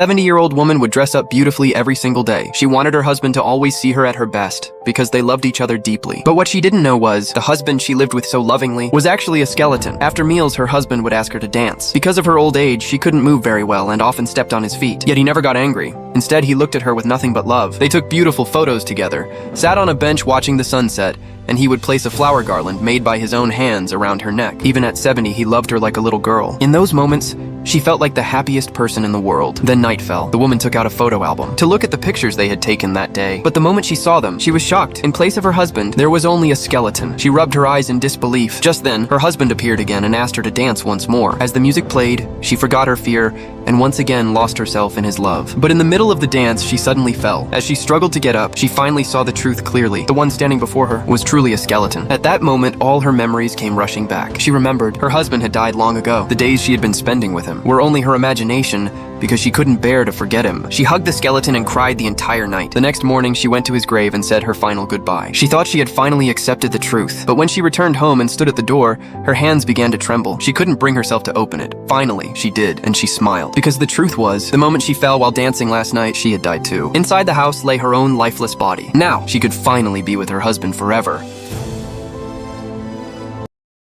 70-year-old woman would dress up beautifully every single day. She wanted her husband to always see her at her best because they loved each other deeply. But what she didn't know was the husband she lived with so lovingly was actually a skeleton. After meals, her husband would ask her to dance. Because of her old age, she couldn't move very well and often stepped on his feet. Yet he never got angry. Instead, he looked at her with nothing but love. They took beautiful photos together, sat on a bench watching the sunset, and he would place a flower garland made by his own hands around her neck. Even at 70, he loved her like a little girl. In those moments, she felt like the happiest person in the world. Then night fell. The woman took out a photo album to look at the pictures they had taken that day. But the moment she saw them, she was shocked. In place of her husband, there was only a skeleton. She rubbed her eyes in disbelief. Just then, her husband appeared again and asked her to dance once more. As the music played, she forgot her fear and once again lost herself in his love. But in the middle of the dance, she suddenly fell. As she struggled to get up, she finally saw the truth clearly. The one standing before her was truly a skeleton. At that moment, all her memories came rushing back. She remembered her husband had died long ago. The days she had been spending with him were only her imagination because she couldn't bear to forget him. She hugged the skeleton and cried the entire night. The next morning, she went to his grave and said her final goodbye. She thought she had finally accepted the truth. But when she returned home and stood at the door, her hands began to tremble. She couldn't bring herself to open it. Finally, she did, and she smiled. Because the truth was, the moment she fell while dancing last night, she had died too. Inside the house lay her own lifeless body. Now, she could finally be with her husband forever.